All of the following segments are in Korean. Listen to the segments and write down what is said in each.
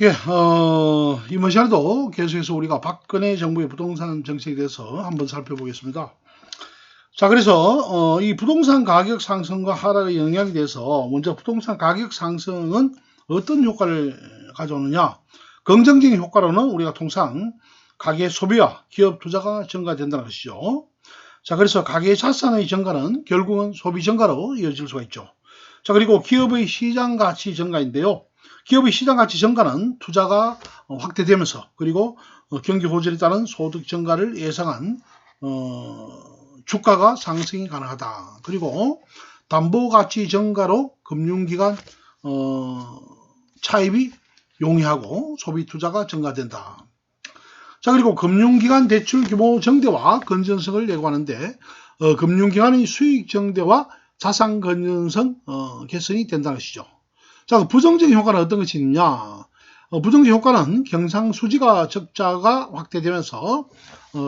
예, 이번 시간에도 계속해서 우리가 박근혜 정부의 부동산 정책에 대해서 한번 살펴보겠습니다. 자, 그래서 이 부동산 가격 상승과 하락의 영향에 대해서 먼저 부동산 가격 상승은 어떤 효과를 가져오느냐? 긍정적인 효과로는 우리가 통상 가계 소비와 기업 투자가 증가된다는 것이죠. 자, 그래서 가계 자산의 증가는 결국은 소비 증가로 이어질 수가 있죠. 자, 그리고 기업의 시장 가치 증가인데요. 기업의 시장 가치 증가는 투자가 확대되면서 그리고 경기 호전에 따른 소득 증가를 예상한 주가가 상승이 가능하다. 그리고 담보 가치 증가로 금융기관 차입이 용이하고 소비 투자가 증가된다. 자, 그리고 금융기관 대출 규모 증대와 건전성을 예고하는데 금융기관의 수익 증대와 자산 건전성 개선이 된다는 것이죠. 자, 부정적인 효과는 어떤 것이 있느냐? 부정적 효과는 경상수지가 적자가 확대되면서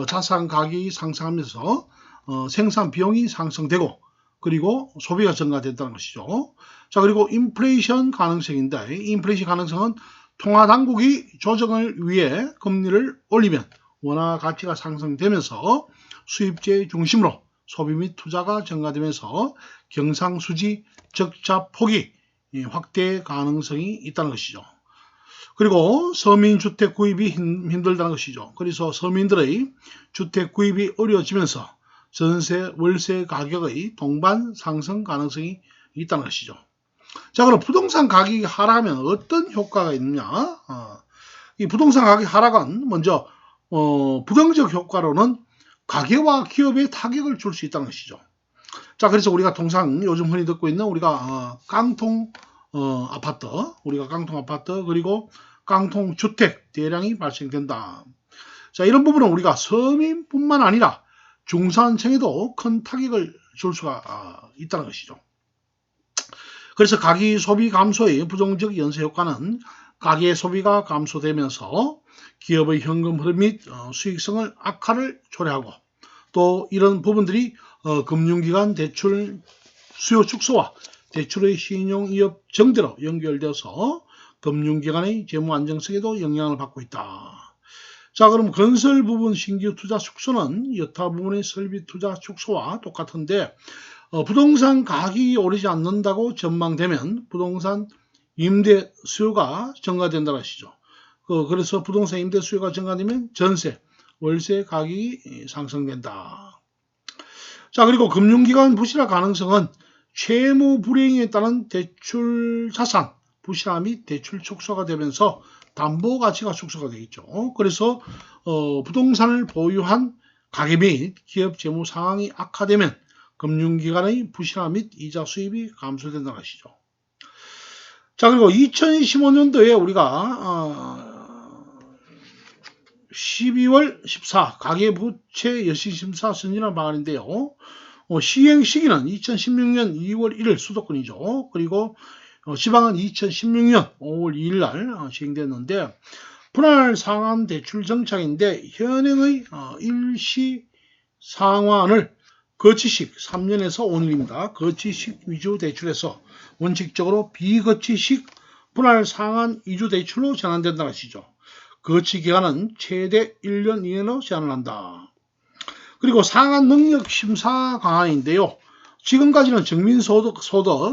자산 가격이 상승하면서 생산 비용이 상승되고 그리고 소비가 증가된다는 것이죠. 자, 그리고 인플레이션 가능성인데 인플레이션 가능성은 통화 당국이 조정을 위해 금리를 올리면 원화 가치가 상승되면서 수입제 중심으로 소비 및 투자가 증가되면서 경상수지 적자 폭이 확대 가능성이 있다는 것이죠. 그리고 서민주택 구입이 힘들다는 것이죠. 그래서 서민들의 주택 구입이 어려워지면서 전세, 월세 가격의 동반 상승 가능성이 있다는 것이죠. 자, 그럼 부동산 가격이 하락하면 어떤 효과가 있느냐? 이 부동산 가격 하락은 먼저 부정적 효과로는 가계와 기업에 타격을 줄 수 있다는 것이죠. 자, 그래서 우리가 통상 요즘 흔히 듣고 있는 우리가 깡통 아파트, 그리고 깡통 주택 대량이 발생된다. 자, 이런 부분은 우리가 서민뿐만 아니라 중산층에도 큰 타격을 줄 수가 있다는 것이죠. 그래서 가계 소비 감소의 부정적 연쇄 효과는 가계 소비가 감소되면서 기업의 현금 흐름 및 수익성을 악화를 초래하고 또 이런 부분들이 금융기관 대출 수요 축소와 대출의 신용위협 증대로 연결되어서 금융기관의 재무 안정성에도 영향을 받고 있다. 자, 그럼 건설 부분 신규 투자 축소는 여타 부분의 설비 투자 축소와 똑같은데 부동산 가격이 오르지 않는다고 전망되면 부동산 임대 수요가 증가된다는 것이죠. 그래서 부동산 임대 수요가 증가되면 전세, 월세 가격이 상승된다. 자, 그리고 금융기관 부실화 가능성은 채무 불이행에 따른 대출 자산 부실화 및 대출 축소가 되면서 담보 가치가 축소가 되겠죠. 그래서 부동산을 보유한 가계 및 기업 재무 상황이 악화되면 금융기관의 부실화 및 이자 수입이 감소된다는 것이죠. 자, 그리고 2015년도에 우리가 12월 14 가계부채 여신심사 승인한 방안인데요. 시행 시기는 2016년 2월 1일 수도권이죠. 그리고 지방은 2016년 5월 2일 날 시행됐는데 분할 상환 대출 정착인데 현행의 일시 상환을 거치식 3년에서 5년입니다. 거치식 위주 대출에서 원칙적으로 비거치식 분할 상환 위주 대출로 전환된다는 것이죠. 거치 기간은 최대 1년 이내로 제한을 한다. 그리고 상환 능력 심사 강화인데요. 지금까지는 정민소득,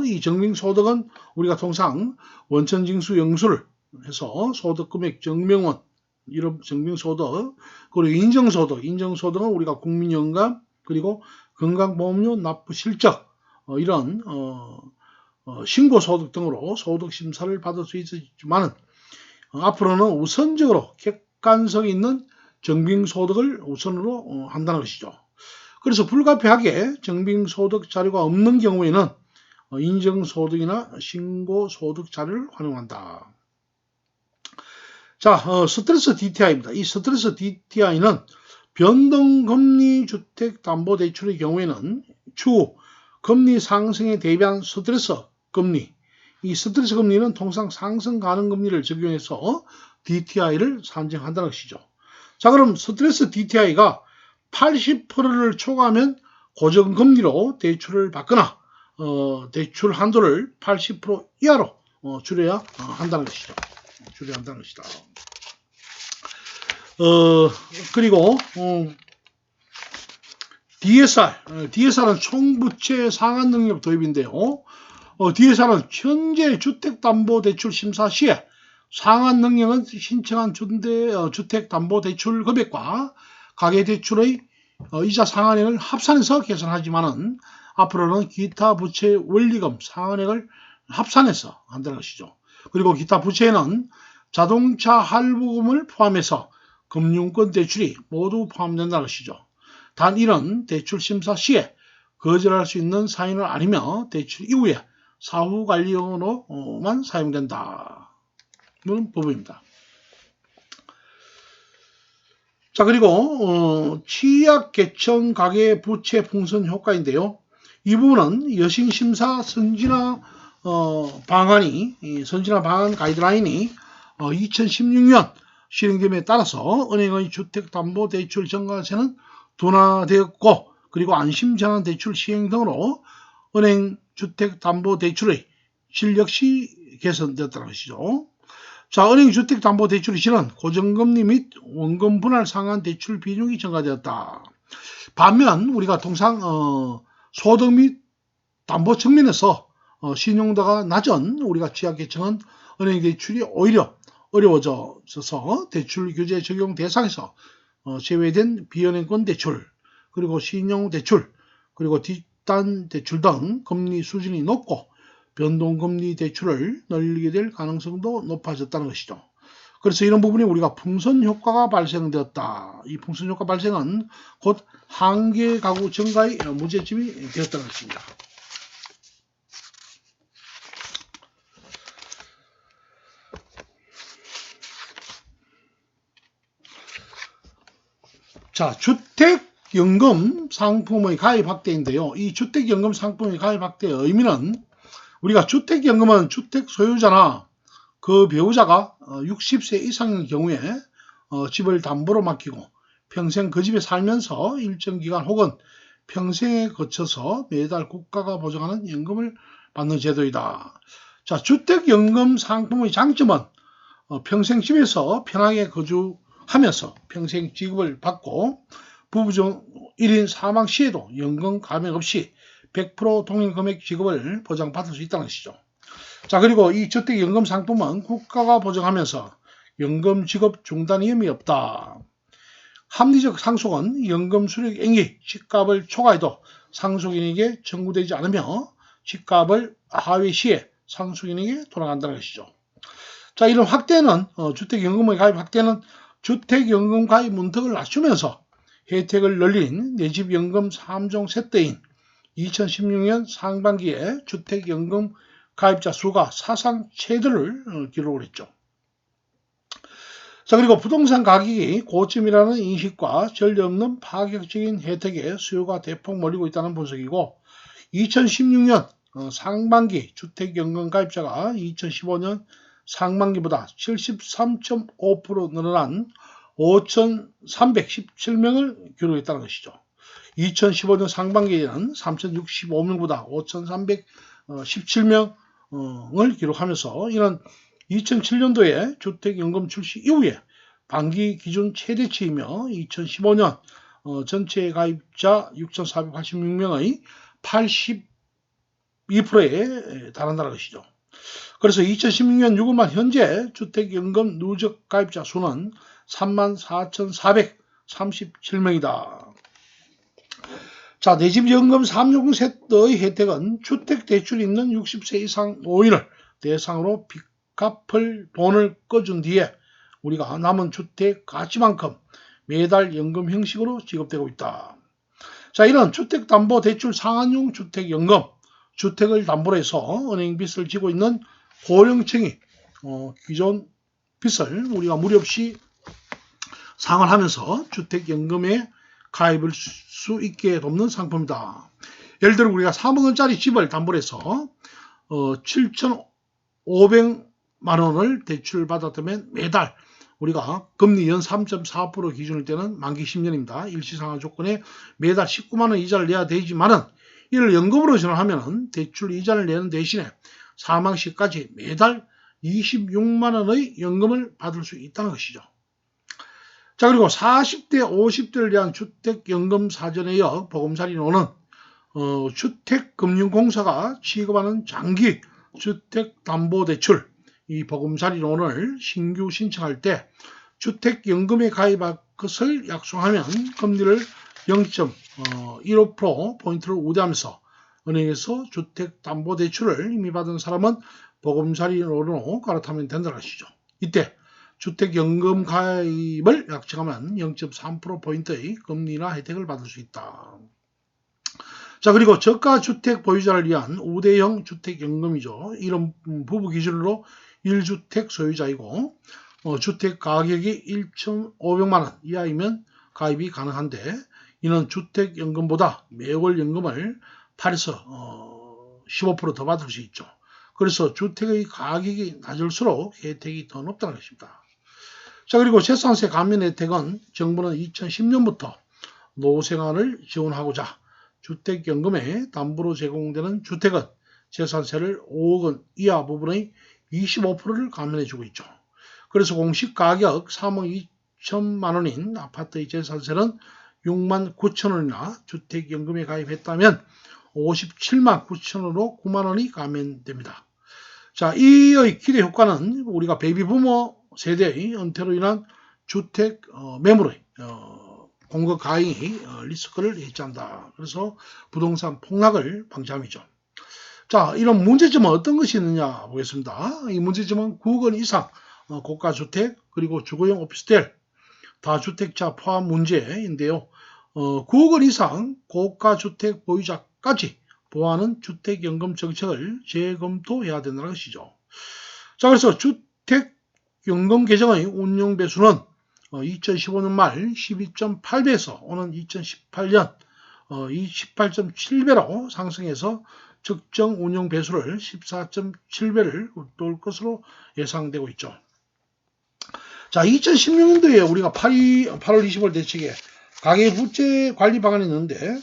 이 정민소득은 우리가 통상 원천징수 영수를 해서 소득금액 증명원, 이런 정민소득, 그리고 인정소득은 우리가 국민연금, 그리고 건강보험료 납부 실적, 이런 신고소득 등으로 소득심사를 받을 수 있지만 앞으로는 우선적으로 객관성 있는 정빙소득을 우선으로 한다는 것이죠. 그래서 불가피하게 정빙소득 자료가 없는 경우에는 인정소득이나 신고소득 자료를 활용한다. 자, 스트레스 DTI입니다. 이 스트레스 DTI는 변동금리 주택담보대출의 경우에는 추후 금리 상승에 대비한 스트레스 금리, 이 스트레스 금리는 통상 상승 가능 금리를 적용해서 DTI를 산정한다는 것이죠. 자, 그럼 스트레스 DTI가 80%를 초과하면 고정금리로 대출을 받거나 대출 한도를 80% 이하로 줄여야 한다는 것이죠. 대출이 한다는 것이다. 그리고 DSR은 총부채 상환 능력 도입인데요. DSR은 현재 주택담보대출 심사 시에 상환 능력은 신청한 주택담보대출 금액과 가계대출의 이자 상환액을 합산해서 계산하지만은 앞으로는 기타 부채 원리금 상환액을 합산해서 한다는 것이죠. 그리고 기타 부채에는 자동차 할부금을 포함해서 금융권 대출이 모두 포함된다는 것이죠. 단 이는 대출 심사 시에 거절할 수 있는 사인을 아니며 대출 이후에 사후관리용으로만 사용된다는 부분입니다. 자, 그리고 취약계층 가계 부채 풍선 효과인데요. 이 부분은 여신심사 선진화 방안 가이드라인이 2016년 실행됨에 따라서 은행의 주택담보대출 증가세는 둔화되었고, 그리고 안심전환대출 시행 등으로 은행 주택담보대출의 질 역시 개선되었다는 것이죠. 자, 은행 주택담보대출의 질은 고정금리 및 원금 분할 상환 대출 비중이 증가되었다. 반면 우리가 통상 소득 및 담보 측면에서 신용도가 낮은 우리가 취약계층은 은행 대출이 오히려 어려워져서 대출 규제 적용 대상에서 제외된 비은행권 대출, 그리고 신용대출, 그리고 뒷단 대출 등 금리 수준이 높고 변동금리 대출을 늘리게 될 가능성도 높아졌다는 것이죠. 그래서 이런 부분이 우리가 풍선 효과가 발생되었다. 이 풍선 효과 발생은 곧 한계 가구 증가의 문제점이 되었다는 것입니다. 자, 주택연금 상품의 가입 확대인데요. 이 주택연금 상품의 가입 확대의 의미는 우리가 주택연금은 주택 소유자나 그 배우자가 60세 이상인 경우에 집을 담보로 맡기고 평생 그 집에 살면서 일정 기간 혹은 평생에 거쳐서 매달 국가가 보장하는 연금을 받는 제도이다. 자, 주택연금 상품의 장점은 평생 집에서 편하게 거주하면서 평생 지급을 받고 부부 중 1인 사망 시에도 연금 감액 없이 100% 동일 금액 지급을 보장받을 수 있다는 것이죠. 자, 그리고 이 주택연금 상품은 국가가 보장하면서 연금 지급 중단 위험이 없다. 합리적 상속은 연금 수령액이 집값을 초과해도 상속인에게 청구되지 않으며 집값을 하회 시에 상속인에게 돌아간다는 것이죠. 자, 이런 확대는 주택연금의 가입 확대는 주택연금 가입 문턱을 낮추면서 혜택을 늘린 내집연금 3종 세트인 2016년 상반기에 주택연금 가입자 수가 사상 최대를 기록을 했죠. 자, 그리고 부동산 가격이 고점이라는 인식과 전례 없는 파격적인 혜택에 수요가 대폭 몰리고 있다는 분석이고, 2016년 상반기 주택연금 가입자가 2015년 상반기보다 73.5% 늘어난 5,317명을 기록했다는 것이죠. 2015년 상반기에는 3,065명보다 5,317명을 기록하면서 이는 2007년도에 주택연금 출시 이후에 반기 기준 최대치이며 2015년 전체 가입자 6,486명의 82%에 달한다는 것이죠. 그래서 2016년 6월말 현재 주택연금 누적 가입자 수는 34,437명이다. 자, 내집연금 3종 세트의 혜택은 주택대출이 있는 60세 이상 노인을 대상으로 빚갚을 돈을 꺼준 뒤에 우리가 남은 주택 가치만큼 매달 연금 형식으로 지급되고 있다. 자, 이런 주택담보대출 상환용 주택연금, 주택을 담보로 해서 은행 빚을 지고 있는 고령층이 기존 빚을 우리가 무리 없이 상환하면서 주택연금에 가입할 수 있게 돕는 상품이다. 예를 들어 우리가 3억 원짜리 집을 담보로 해서 7,500만 원을 대출 받았다면 매달 우리가 금리 연 3.4% 기준일 때는 만기 10년입니다. 일시상환 조건에 매달 19만 원 이자를 내야 되지만은 이를 연금으로 전환하면 대출 이자를 내는 대신에 사망 시까지 매달 26만 원의 연금을 받을 수 있다는 것이죠. 자, 그리고 40대, 50대를 위한 주택연금 사전에 이어 보금자리론은 주택금융공사가 취급하는 장기 주택담보대출, 이 보금자리론을 신규 신청할 때 주택연금에 가입할 것을 약속하면 금리를 0.15%포인트를 우대하면서 은행에서 주택담보대출을 이미 받은 사람은 보금자리론으로 갈아타면 된다는 것이죠. 이때 주택연금 가입을 약정하면 0.3%포인트의 금리나 혜택을 받을 수 있다. 자, 그리고 저가주택 보유자를 위한 우대형 주택연금이죠. 이런 부부 기준으로 1주택 소유자이고 주택 가격이 1,500만 원 이하이면 가입이 가능한데 이는 주택연금보다 매월 연금을 8에서 15% 더 받을 수 있죠. 그래서 주택의 가격이 낮을수록 혜택이 더 높다는 것입니다. 자, 그리고 재산세 감면 혜택은 정부는 2010년부터 노후생활을 지원하고자 주택연금에 담보로 제공되는 주택은 재산세를 5억 원 이하 부분의 25%를 감면해주고 있죠. 그래서 공시 가격 3억 2천만 원인 아파트의 재산세는 6만 9천 원이나 주택연금에 가입했다면 57만 9천 원으로 9만 원이 감면됩니다. 자, 이의 기대 효과는 우리가 베이비부머 세대의 은퇴로 인한 주택 매물의 공급 가행이 리스크를 해치한다. 그래서 부동산 폭락을 방지함이죠. 자, 이런 문제점은 어떤 것이 있느냐 보겠습니다. 이 문제점은 9억 원 이상 고가주택 그리고 주거용 오피스텔 다주택자 포함 문제인데요. 9억 원 이상 고가주택 보유자까지 보호하는 주택연금 정책을 재검토해야 된다는 것이죠. 자, 그래서 주택연금 계정의 운용 배수는 2015년 말 12.8배에서 오는 2018년 28.7배로 상승해서 적정 운용 배수를 14.7배를 웃돌 것으로 예상되고 있죠. 자, 2016년도에 우리가 8월 20일 대책에 가계부채 관리 방안이 있는데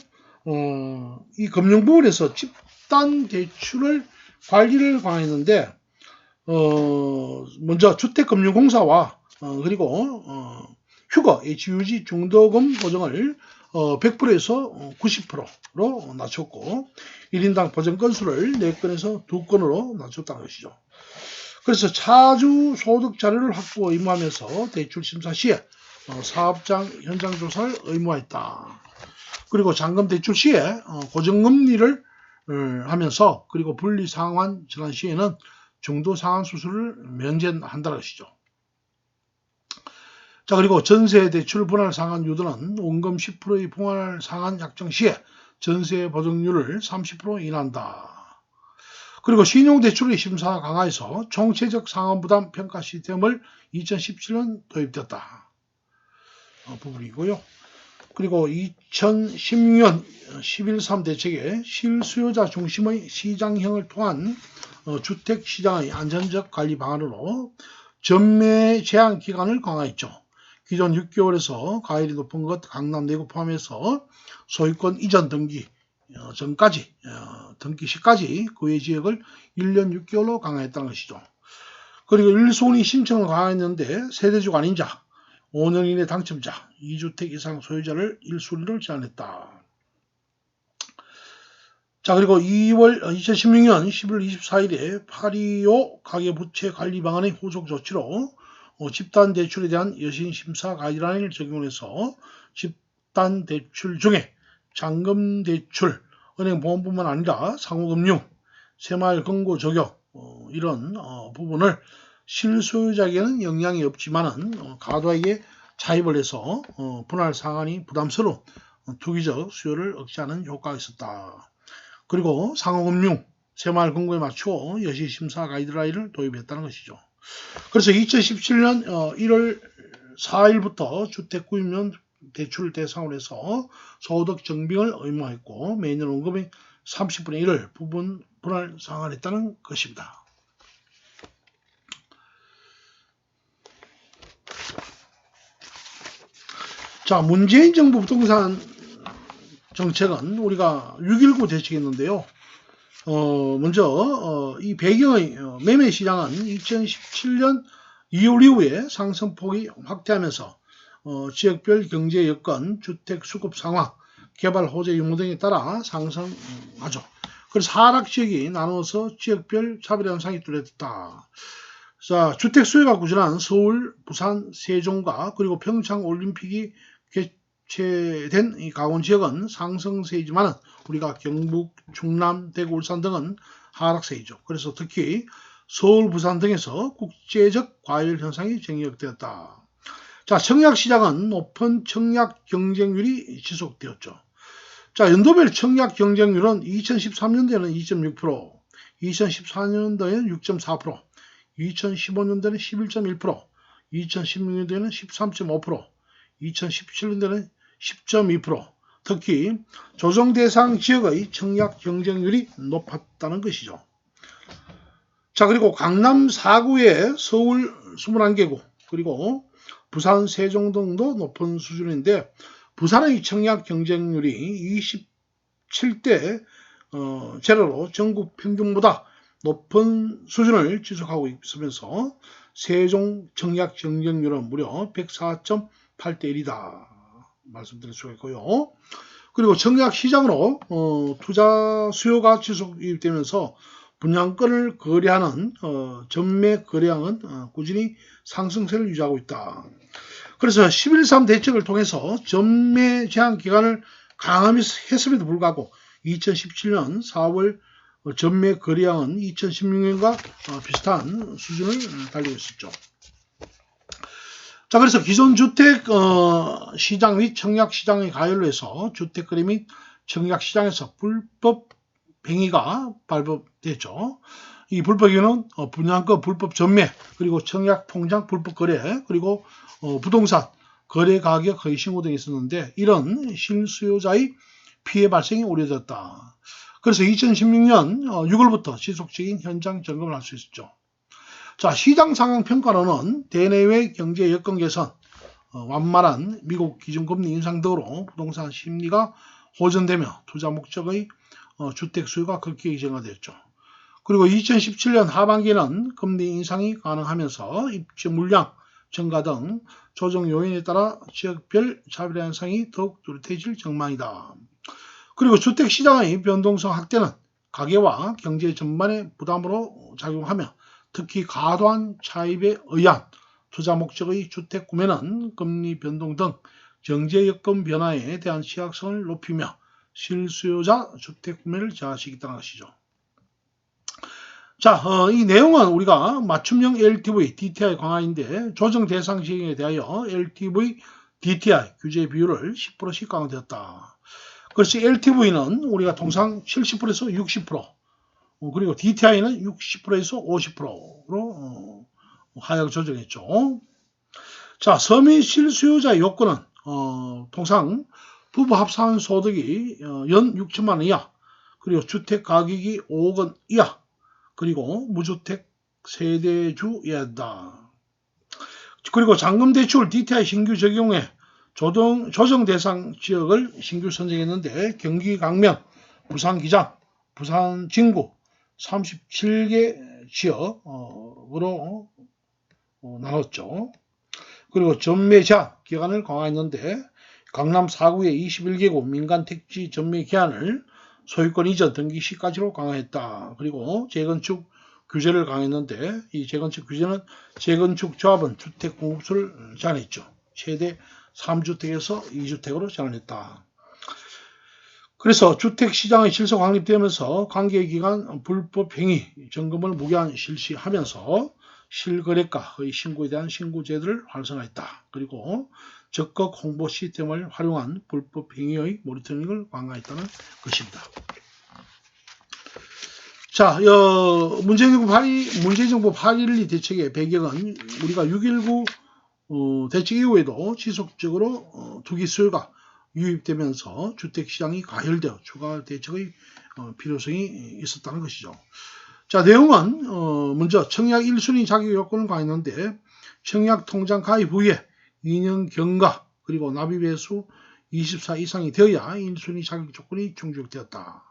이 금융부문에서 집단 대출을 관리를 강화했는데 먼저 주택금융공사와 그리고 휴거 HUG 중도금 보증을 100%에서 90%로 낮췄고 1인당 보증 건수를 4건에서 2건으로 낮췄다는 것이죠. 그래서 차주 소득 자료를 확보 의무하면서 대출 심사 시에 사업장 현장 조사를 의무화했다. 그리고 잔금 대출 시에 고정금리를 하면서 그리고 분리 상환 전환 시에는 중도 상환 수수료를 면제한다는 것이죠. 자, 그리고 전세 대출 분할 상환 유도는 원금 10%의 분할 상환 약정 시에 전세 보증률을 30% 인하한다. 그리고 신용대출의 심사 강화에서 총체적 상환부담 평가 시스템을 2017년 도입되었다. 부분이고요. 그리고 2016년 11.3 대책에 실수요자 중심의 시장형을 통한 주택시장의 안전적 관리 방안으로 전매 제한 기간을 강화했죠. 기존 6개월에서 가율이 높은 것 강남 내구 포함해서 소유권 이전 등기 전까지 등기 시까지 그 외 지역을 1년 6개월로 강화했다는 것이죠. 그리고 1순위 신청을 강화했는데 세대주 관인자 5년 이내 당첨자 2주택 이상 소유자를 1순위를 제한했다. 자, 그리고 2016년 11월 24일에 825 가계부채 관리 방안의 후속 조치로 집단 대출에 대한 여신 심사 가이드라인을 적용해서 집단 대출 중에 잔금 대출, 은행 보험뿐만 아니라 상호금융, 새마을 금고 적용 이런 부분을 실소유자에게는 영향이 없지만은 가도에게 차입을 해서 분할 상환이 부담스러운 투기적 수요를 억제하는 효과가 있었다. 그리고 상호금융, 새마을 금고에 맞추어 여시 심사 가이드라인을 도입했다는 것이죠. 그래서 2017년 1월 4일부터 주택구입용 대출 대상으로 해서 소득 증빙을 의무화했고 매년 원금의 30분의 1을 부분 분할 상환했다는 것입니다. 자, 문재인 정부 부동산 정책은 우리가 6.19 대책이 있는데요. 먼저 이 배경의 매매 시장은 2017년 2월 이후에 상승폭이 확대하면서 지역별 경제 여건, 주택 수급 상황, 개발 호재 유무 등에 따라 상승하죠. 그래서 하락 지역이 나누어서 지역별 차별 현상이 뚜렷했다. 자, 주택 수요가 꾸준한 서울, 부산, 세종과 그리고 평창 올림픽이 개최된 이 강원 지역은 상승세이지만 우리가 경북, 충남, 대구, 울산 등은 하락세이죠. 그래서 특히 서울, 부산 등에서 국제적 과열 현상이 정력되었다. 자, 청약시장은 높은 청약 경쟁률이 지속되었죠. 자, 연도별 청약 경쟁률은 2013년도에는 2.6%, 2014년도에는 6.4%, 2015년도에는 11.1%, 2016년도에는 13.5%, 2017년도에는 10.2%, 특히 조정 대상 지역의 청약 경쟁률이 높았다는 것이죠. 자, 그리고 강남 4구에 서울 21개구, 그리고 부산, 세종 등도 높은 수준인데 부산의 청약 경쟁률이 27대 제로로 전국 평균보다 높은 수준을 지속하고 있으면서 세종 청약 경쟁률은 무려 104.8대 1이다 말씀드릴 수가 있고요. 그리고 청약 시장으로 투자 수요가 지속 유입되면서 분양권을 거래하는 전매 거래량은 꾸준히 상승세를 유지하고 있다. 그래서 11.3 대책을 통해서 전매 제한 기간을 강화했음에도 불구하고 2017년 4월 전매 거래량은 2016년과 비슷한 수준을 달리고 있었죠. 자, 그래서 기존 주택 시장 및 청약 시장의 가열로 해서 주택 거래 및 청약 시장에서 불법 행위가 발법됐죠. 이 불법 행위는 분양권 불법 전매, 그리고 청약 통장 불법 거래, 그리고 부동산 거래 가격 허위 신고 등이 있었는데 이런 실수요자의 피해 발생이 우려됐다. 그래서 2016년 6월부터 지속적인 현장 점검을 할 수 있었죠. 자, 시장 상황 평가로는 대내외 경제 여건 개선, 완만한 미국 기준금리 인상 등으로 부동산 심리가 호전되며 투자 목적의 주택 수요가 급격히 증가되었죠. 그리고 2017년 하반기에는 금리 인상이 가능하면서 입주 물량 증가 등 조정 요인에 따라 지역별 차별 현상이 더욱 뚜렷해질 전망이다. 그리고 주택 시장의 변동성 확대는 가계와 경제 전반의 부담으로 작용하며 특히 과도한 차입에 의한 투자 목적의 주택 구매는 금리 변동 등 경제 여건 변화에 대한 취약성을 높이며 실수요자 주택 구매를 저하시키겠다는 것이죠. 자, 이 내용은 우리가 맞춤형 LTV, DTI 강화인데 조정 대상 지역에 대하여 LTV, DTI 규제 비율을 10%씩 강화되었다. 그래서 LTV는 우리가 통상 70%에서 60%, 그리고 DTI는 60%에서 50%로 하향 조정했죠. 자, 서민 실수요자 요건은 통상 부부 합산 소득이 연 6천만 원 이하, 그리고 주택 가격이 5억 원 이하, 그리고 무주택 세대주여야 한다. 그리고 잔금대출 DTI 신규 적용에 조정 대상 지역을 신규 선정했는데 경기 강명, 부산 기장, 부산 진구 37개 지역으로 나눴죠. 그리고 전매 제한 기간을 강화했는데 강남 4구의 21개구 민간 택지 전매 기한을 소유권 이전 등기 시까지로 강화했다. 그리고 재건축 규제를 강화했는데 이 재건축 규제는 재건축 조합은 주택 공급수를 제한했죠. 최대 3주택에서 2주택으로 제한했다. 그래서 주택시장의 질서 확립되면서 관계기관 불법 행위 점검을 무기한 실시하면서 실거래가의 신고에 대한 신고 제도를 활성화했다. 그리고 적극 홍보 시스템을 활용한 불법 행위의 모니터링을 강화했다는 것입니다. 자, 문재인정부 8.12 대책의 배경은 우리가 6.19 대책 이후에도 지속적으로 투기 수요가 유입되면서 주택시장이 가열되어 추가 대책의 필요성이 있었다는 것이죠. 자, 내용은 먼저 청약 1순위 자격 요건을 가했는데 청약 통장 가입 후에 2년 경과 그리고 납입 회수 24 이상이 되어야 1순위 자격 조건이 충족되었다.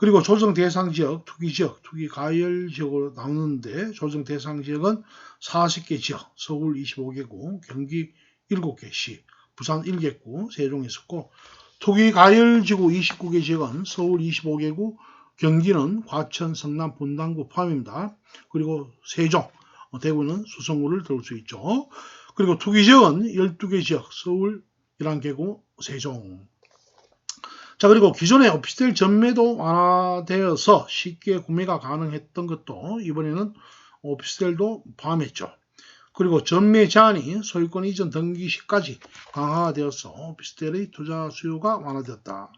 그리고 조정 대상 지역, 투기 지역, 투기 가열 지역으로 나누는데 조정 대상 지역은 40개 지역, 서울 25개구, 경기 7개 시, 부산 1개구, 세종이 있었고 투기 가열 지구 29개 지역은 서울 25개구, 경기는 과천, 성남, 분당구 포함입니다. 그리고 세종, 대구는 수성구를 들을 수 있죠. 그리고 투기 지역은 12개 지역, 서울 11개구, 세종. 자, 그리고 기존에 오피스텔 전매도 완화되어서 쉽게 구매가 가능했던 것도 이번에는 오피스텔도 포함했죠. 그리고 전매 제한이 소유권 이전 등기 시까지 강화되어서 오피스텔의 투자 수요가 완화되었다.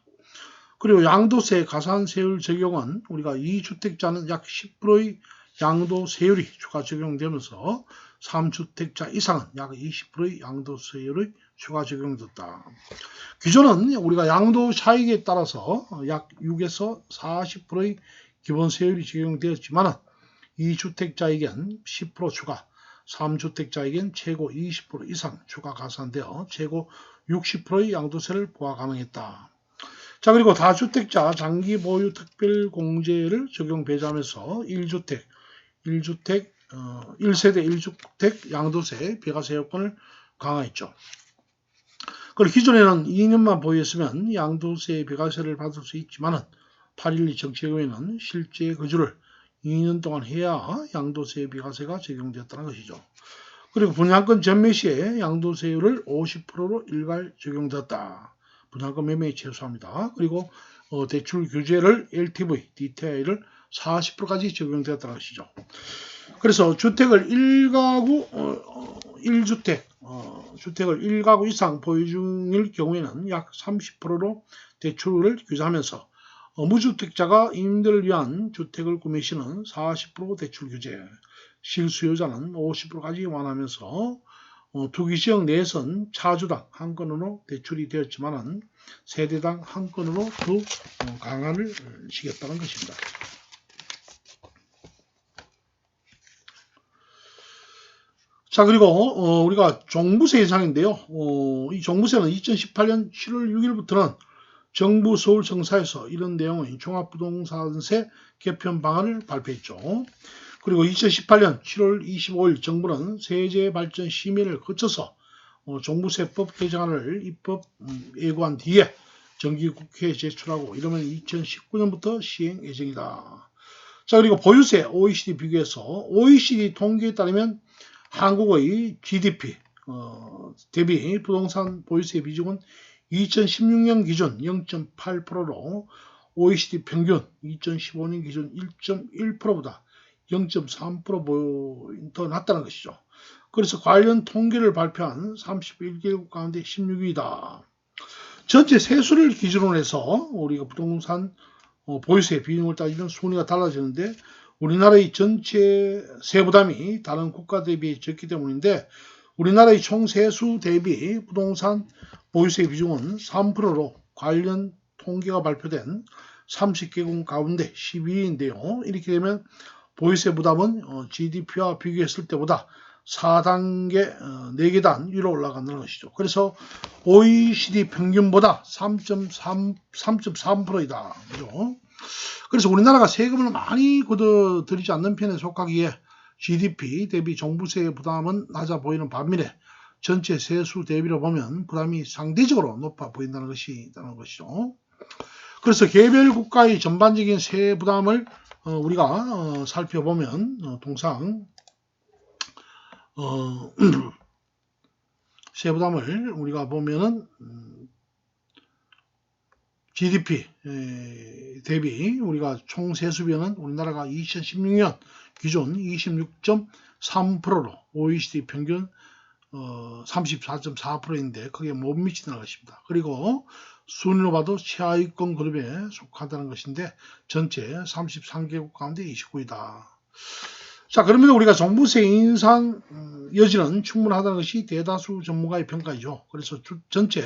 그리고 양도세 가산세율 적용은 우리가 2주택자는 약 10%의 양도세율이 추가 적용되면서 3주택자 이상은 약 20%의 양도세율이 추가 적용됐다. 기존은 우리가 양도 차익에 따라서 약 6에서 40%의 기본세율이 적용되었지만 2주택자에겐 10% 추가, 3주택자에겐 최고 20% 이상 추가 가산되어 최고 60%의 양도세를 부과 가능했다. 자, 그리고 다주택자 장기 보유 특별공제를 적용 배제하면서 1세대 1주택 양도세 비과세 요건을 강화했죠. 그리고 기존에는 2년만 보유했으면 양도세 비과세를 받을 수 있지만 8.12 정책에는 실제 거주를 2년 동안 해야 양도세 비과세가 적용되었다는 것이죠. 그리고 분양권 전매 시에 양도세율을 50%로 일괄 적용되었다. 분양권 매매에 최소화합니다. 그리고 대출 규제를 LTV, DTI를 40%까지 적용되었다는 것이죠. 그래서 주택을 1가구 1주택 주택을 1가구 이상 보유 중일 경우에는 약 30%로 대출을 규제하면서 무주택자가 임대를 위한 주택을 구매 시는 40% 대출 규제, 실수요자는 50%까지 완화하면서 투기지역 내에선 차주당 한 건으로 대출이 되었지만 세대당 한 건으로 더 강화를 시켰다는 것입니다. 자, 그리고 우리가 종부세 예상인데요. 이 종부세는 2018년 7월 6일부터는 정부 서울청사에서 이런 내용의 종합부동산세 개편 방안을 발표했죠. 그리고 2018년 7월 25일 정부는 세제발전심의를 거쳐서 종부세법 개정안을 입법 예고한 뒤에 정기국회에 제출하고 이러면 2019년부터 시행 예정이다. 자, 그리고 보유세 OECD 비교해서 OECD 통계에 따르면 한국의 GDP 대비 부동산 보유세 비중은 2016년 기준 0.8%로 OECD 평균 2015년 기준 1.1%보다 0.3% 더 낮다는 것이죠. 그래서 관련 통계를 발표한 31개국 가운데 16위이다. 전체 세수를 기준으로 해서 우리가 부동산 보유세 비중을 따지면 순위가 달라지는데 우리나라의 전체 세부담이 다른 국가 대비 적기 때문인데 우리나라의 총 세수 대비 부동산 보유세 비중은 3%로 관련 통계가 발표된 30개국 가운데 12위인데요. 이렇게 되면 보유세 부담은 GDP와 비교했을 때보다 4단계, 4계단 위로 올라간다는 것이죠. 그래서 OECD 평균보다 3.3%이다. 그죠? 그래서 우리나라가 세금을 많이 걷어들이지 않는 편에 속하기에 GDP 대비 종부세 부담은 낮아 보이는 반면에 전체 세수 대비로 보면 부담이 상대적으로 높아 보인다는 것이죠. 그래서 개별 국가의 전반적인 세 부담을 우리가 살펴보면 통상 세 부담을 우리가 보면은 GDP 대비 우리가 총 세수비는 우리나라가 2016년 기준 26.3%로 OECD 평균 34.4%인데 그게 못 미치는 것입니다. 그리고 순위로 봐도 최하위권 그룹에 속한다는 것인데 전체 33개국 가운데 29위다. 자, 그러면 우리가 종부세 인상 여지는 충분하다는 것이 대다수 전문가의 평가이죠. 그래서 전체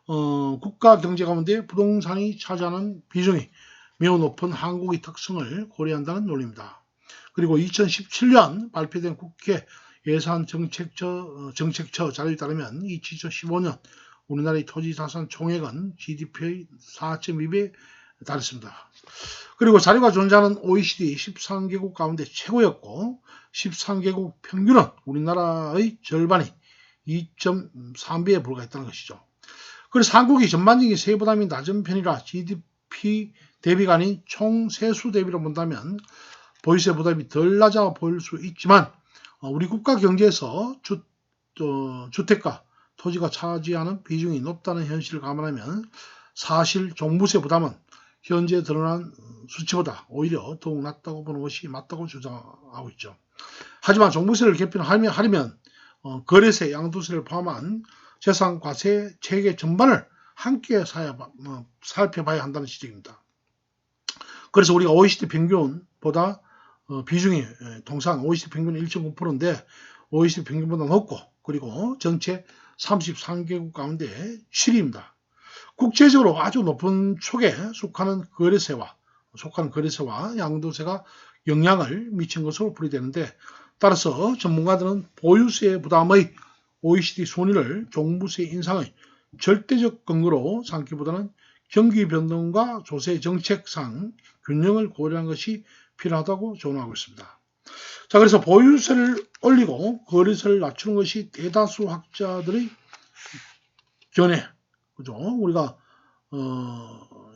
국가 경제 가운데 부동산이 차지하는 비중이 매우 높은 한국의 특성을 고려한다는 논리입니다. 그리고 2017년 발표된 국회 예산 정책처 자료에 따르면 2015년 우리나라의 토지자산 총액은 GDP의 4.2배 달했습니다. 그리고 자료가 존재하는 OECD 13개국 가운데 최고였고 13개국 평균은 우리나라의 절반이 2.3배에 불과했다는 것이죠. 그래서 한국이 전반적인 세부 부담이 낮은 편이라 GDP 대비가 아닌 총 세수 대비로 본다면 보유세 부담이 덜 낮아 보일 수 있지만 우리 국가 경제에서 주택과 토지가 차지하는 비중이 높다는 현실을 감안하면 사실 종부세 부담은 현재 드러난 수치보다 오히려 더욱 낮다고 보는 것이 맞다고 주장하고 있죠. 하지만 종부세를 개편하려면 거래세, 양도세를 포함한 재산과세 체계 전반을 함께 살펴봐야 한다는 지적입니다. 그래서 우리가 OECD 평균보다 비중이 통상 OECD 평균은 1.9%인데 OECD 평균보다 높고 그리고 전체 33개국 가운데 7위입니다. 국제적으로 아주 높은 축에 속하는 거래세와 양도세가 영향을 미친 것으로 풀이되는데 따라서 전문가들은 보유세 부담의 OECD 순위를 종부세 인상의 절대적 근거로 삼기보다는 경기 변동과 조세 정책상 균형을 고려한 것이 필요하다고 조언하고 있습니다. 자, 그래서 보유세를 올리고 거래세를 낮추는 것이 대다수 학자들의 견해. 그죠? 우리가,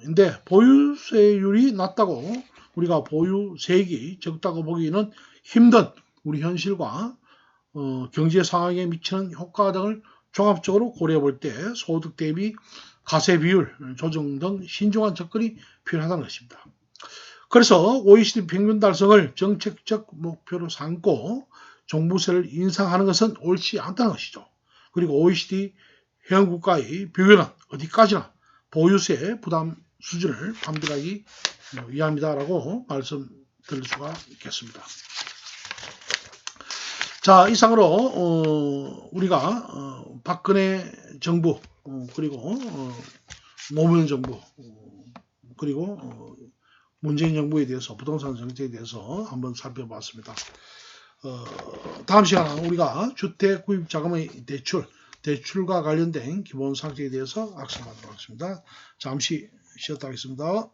근데 보유세율이 낮다고 우리가 보유세액이 적다고 보기는 힘든 우리 현실과 경제 상황에 미치는 효과 등을 종합적으로 고려해 볼 때 소득 대비 가세 비율 조정 등 신중한 접근이 필요하다는 것입니다. 그래서 OECD 평균 달성을 정책적 목표로 삼고 종부세를 인상하는 것은 옳지 않다는 것이죠. 그리고 OECD 회원국가의 비교는 어디까지나 보유세 부담 수준을 판별하기 위함이다라고 말씀드릴 수가 있겠습니다. 자, 이상으로 우리가 박근혜 정부 그리고 노무현 정부 그리고 문재인 정부에 대해서 부동산 정책에 대해서 한번 살펴봤습니다. 다음 시간은 우리가 주택 구입 자금의 대출과 관련된 기본 상식에 대해서 학습하도록 하겠습니다. 잠시 쉬었다 하겠습니다.